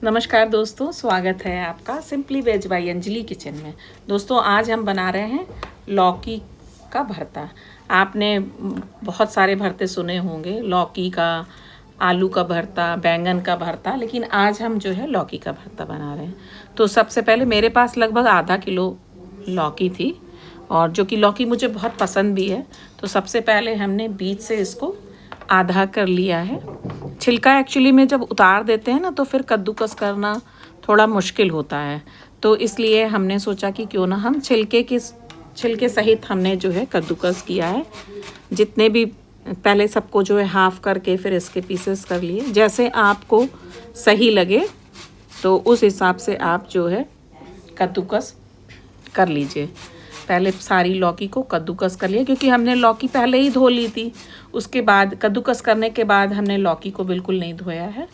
नमस्कार दोस्तों, स्वागत है आपका simply veg bye Anjali kitchen में। दोस्तों आज हम बना रहे हैं लौकी का भरता। आपने बहुत सारे भरते सुने होंगे, लौकी का, आलू का भरता, बैंगन का भरता, लेकिन आज हम जो है लौकी का भरता बना रहे हैं। तो सबसे पहले मेरे पास लगभग आधा किलो लौकी थी और जो कि लौकी मुझे बहुत पसंद भी है। तो सबसे पहले हमने बीच से इसको आधा कर लिया है। छिलका एक्चुअली में जब उतार देते हैं ना तो फिर कद्दूकस करना थोड़ा मुश्किल होता है, तो इसलिए हमने सोचा कि क्यों ना हम छिलके सहित हमने जो है कद्दूकस किया है। जितने भी पहले सबको जो है हाफ़ करके फिर इसके पीसेस कर लिए। जैसे आपको सही लगे तो उस हिसाब से आप जो है कद्दूकस कर लीजिए। पहले सारी लौकी को कद्दूकस कर लिया, क्योंकि हमने लौकी पहले ही धो ली थी। उसके बाद कद्दूकस करने के बाद हमने लौकी को बिल्कुल नहीं धोया है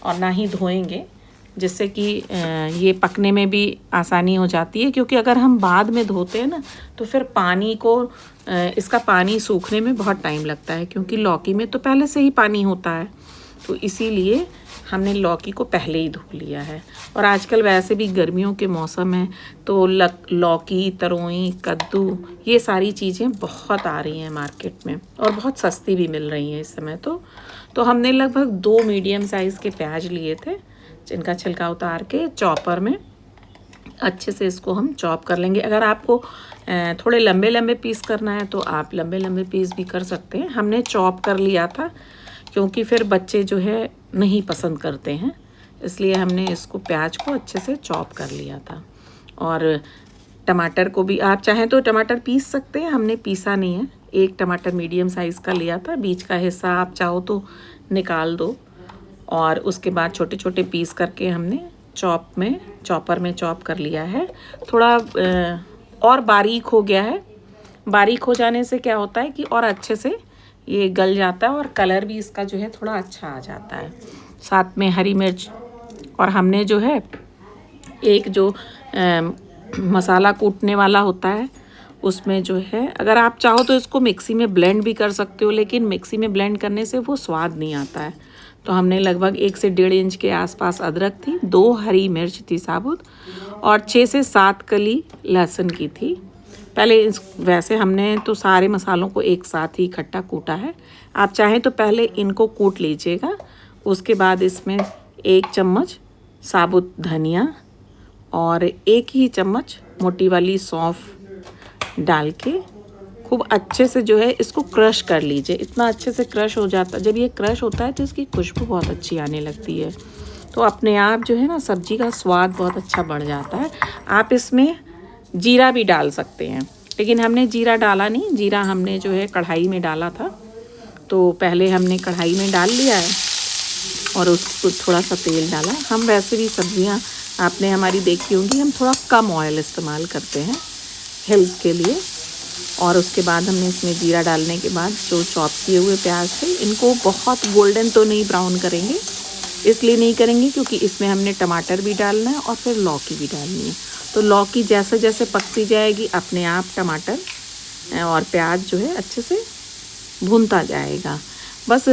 और ना ही धोएंगे, जिससे कि ये पकने में भी आसानी हो जाती है। क्योंकि अगर हम बाद में धोते हैं ना तो फिर इसका पानी सूखने में बहुत टाइम लगता है, क्योंकि लौकी में तो पहले से ही पानी होता है। तो इसीलिए हमने लौकी को पहले ही धो लिया है। और आजकल वैसे भी गर्मियों के मौसम है तो लौकी, तरोई, कद्दू, ये सारी चीज़ें बहुत आ रही हैं मार्केट में और बहुत सस्ती भी मिल रही हैं इस समय। तो हमने लगभग 2 मीडियम साइज़ के प्याज लिए थे, जिनका छिलका उतार के चॉपर में अच्छे से इसको हम चॉप कर लेंगे। अगर आपको थोड़े लंबे लंबे पीस करना है तो आप लंबे लंबे पीस भी कर सकते हैं। हमने चॉप कर लिया था क्योंकि फिर बच्चे जो है नहीं पसंद करते हैं, इसलिए हमने इसको प्याज को अच्छे से चॉप कर लिया था। और टमाटर को भी आप चाहें तो टमाटर पीस सकते हैं, हमने पीसा नहीं है। एक टमाटर मीडियम साइज़ का लिया था, बीच का हिस्सा आप चाहो तो निकाल दो। और उसके बाद छोटे छोटे पीस करके हमने चॉपर में चॉप कर लिया है। थोड़ा और बारीक हो गया है। बारीक हो जाने से क्या होता है कि और अच्छे से ये गल जाता है और कलर भी इसका जो है थोड़ा अच्छा आ जाता है। साथ में हरी मिर्च, और हमने जो है एक जो मसाला कूटने वाला होता है उसमें जो है, अगर आप चाहो तो इसको मिक्सी में ब्लेंड भी कर सकते हो, लेकिन मिक्सी में ब्लेंड करने से वो स्वाद नहीं आता है। तो हमने लगभग 1 से 1.5 इंच के आसपास अदरक थी, 2 हरी मिर्च थी साबुत, और 6 से 7 कली लहसुन की थी। वैसे हमने तो सारे मसालों को एक साथ ही इकट्ठा कूटा है। आप चाहें तो पहले इनको कूट लीजिएगा। उसके बाद इसमें 1 चम्मच साबुत धनिया और 1 ही चम्मच मोटी वाली सौंफ डाल के खूब अच्छे से जो है इसको क्रश कर लीजिए। इतना अच्छे से क्रश हो जाता, जब ये क्रश होता है तो इसकी खुशबू बहुत अच्छी आने लगती है। तो अपने आप जो है ना सब्जी का स्वाद बहुत अच्छा बढ़ जाता है। आप इसमें जीरा भी डाल सकते हैं, लेकिन हमने जीरा डाला नहीं। जीरा हमने जो है कढ़ाई में डाला था। तो पहले हमने कढ़ाई में डाल लिया है और उसको थोड़ा सा तेल डाला। हम वैसे भी सब्जियां आपने हमारी देखी होंगी, हम थोड़ा कम ऑयल इस्तेमाल करते हैं हेल्थ के लिए। और उसके बाद हमने इसमें जीरा डालने के बाद जो चॉप किए हुए प्याज थे, इनको बहुत गोल्डन तो नहीं ब्राउन करेंगे, इसलिए नहीं करेंगे क्योंकि इसमें हमने टमाटर भी डालना है और फिर लौकी भी डालनी है। तो लौकी जैसे जैसे पकती जाएगी अपने आप टमाटर और प्याज जो है अच्छे से भूनता जाएगा। बस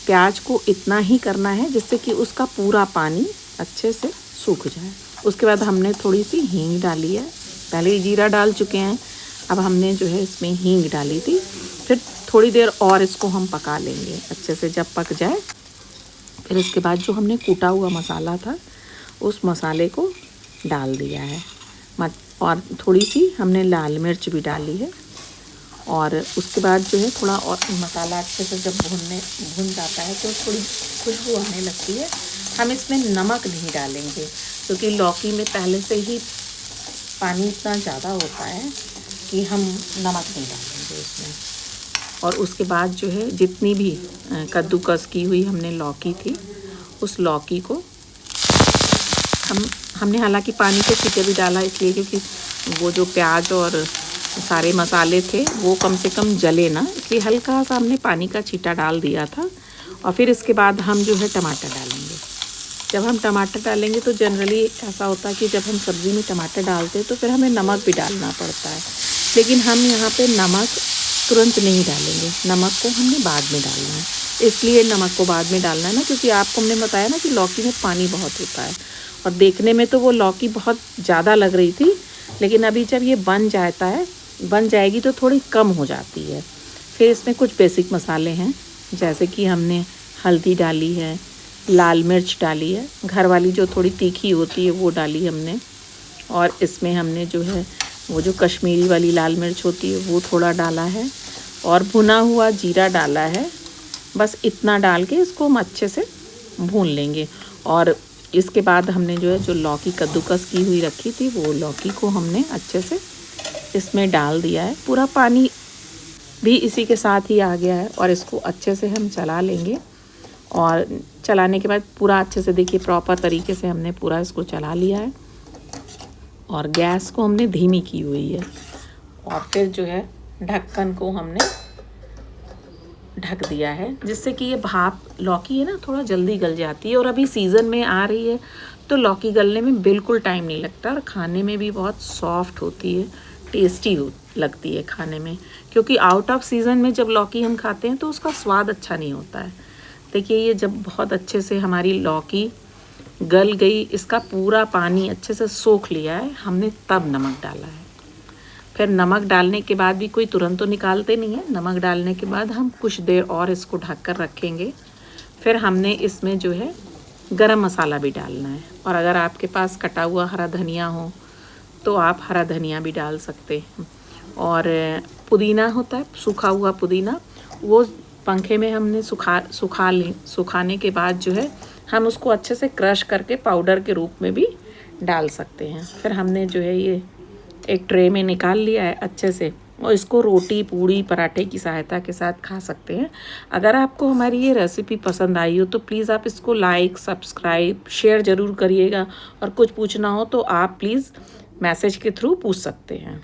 प्याज को इतना ही करना है जिससे कि उसका पूरा पानी अच्छे से सूख जाए। उसके बाद हमने थोड़ी सी हींग डाली है। पहले ही जीरा डाल चुके हैं, अब हमने जो है इसमें हींग डाली थी। फिर थोड़ी देर और इसको हम पका लेंगे अच्छे से। जब पक जाए फिर इसके बाद जो हमने कूटा हुआ मसाला था उस मसाले को डाल दिया है। और थोड़ी सी हमने लाल मिर्च भी डाली है। और उसके बाद जो है थोड़ा और मसाला अच्छे से जब भुन जाता है तो थोड़ी खुशबू आने लगती है। हम इसमें नमक नहीं डालेंगे क्योंकि लौकी में पहले से ही पानी इतना ज़्यादा होता है कि हम नमक नहीं डालेंगे इसमें। और उसके बाद जो है जितनी भी कद्दूकस की हुई हमने लौकी थी, उस लौकी को हमने हालांकि पानी के छींटे भी डाला, इसलिए क्योंकि वो जो प्याज और सारे मसाले थे वो कम से कम जले ना, इसलिए हल्का सा हमने पानी का छींटा डाल दिया था। और फिर इसके बाद हम जो है टमाटर डालेंगे। जब हम टमाटर डालेंगे तो जनरली ऐसा होता है कि जब हम सब्ज़ी में टमाटर डालते हैं तो फिर हमें नमक भी डालना पड़ता है, लेकिन हम यहाँ पे नमक तुरंत नहीं डालेंगे, नमक को हमने बाद में डालना है। इसलिए नमक को बाद में डालना है ना, क्योंकि आपको हमने बताया ना कि लौकी में पानी बहुत होता है। और देखने में तो वो लौकी बहुत ज़्यादा लग रही थी, लेकिन अभी जब ये बन जाएगी तो थोड़ी कम हो जाती है। फिर इसमें कुछ बेसिक मसाले हैं, जैसे कि हमने हल्दी डाली है, लाल मिर्च डाली है, घर वाली जो थोड़ी तीखी होती है वो डाली हमने, और इसमें हमने जो है वो जो कश्मीरी वाली लाल मिर्च होती है वो थोड़ा डाला है, और भुना हुआ जीरा डाला है। बस इतना डाल के इसको हम अच्छे से भून लेंगे। और इसके बाद हमने जो लौकी कद्दूकस की हुई रखी थी वो लौकी को हमने अच्छे से इसमें डाल दिया है। पूरा पानी भी इसी के साथ ही आ गया है, और इसको अच्छे से हम चला लेंगे। और चलाने के बाद पूरा अच्छे से देखिए प्रॉपर तरीके से हमने पूरा इसको चला लिया है, और गैस को हमने धीमी की हुई है। और फिर जो है ढक्कन को हमने ढक दिया है, जिससे कि ये भाप लौकी है ना थोड़ा जल्दी गल जाती है। और अभी सीज़न में आ रही है तो लौकी गलने में बिल्कुल टाइम नहीं लगता, और खाने में भी बहुत सॉफ्ट होती है, टेस्टी लगती है खाने में। क्योंकि आउट ऑफ सीज़न में जब लौकी हम खाते हैं तो उसका स्वाद अच्छा नहीं होता है। देखिए ये जब बहुत अच्छे से हमारी लौकी गल गई, इसका पूरा पानी अच्छे से सोख लिया है हमने, तब नमक डाला है। फिर नमक डालने के बाद भी कोई तुरंत तो निकालते नहीं है, नमक डालने के बाद हम कुछ देर और इसको ढक कर रखेंगे। फिर हमने इसमें जो है गरम मसाला भी डालना है, और अगर आपके पास कटा हुआ हरा धनिया हो तो आप हरा धनिया भी डाल सकते हैं। और पुदीना होता है, सूखा हुआ पुदीना, वो पंखे में हमने सुखाने के बाद जो है हम उसको अच्छे से क्रश करके पाउडर के रूप में भी डाल सकते हैं। फिर हमने जो है ये एक ट्रे में निकाल लिया है अच्छे से, और इसको रोटी पूड़ी पराठे की सहायता के साथ खा सकते हैं। अगर आपको हमारी ये रेसिपी पसंद आई हो तो प्लीज़ आप इसको लाइक, सब्सक्राइब, शेयर ज़रूर करिएगा। और कुछ पूछना हो तो आप प्लीज़ मैसेज के थ्रू पूछ सकते हैं।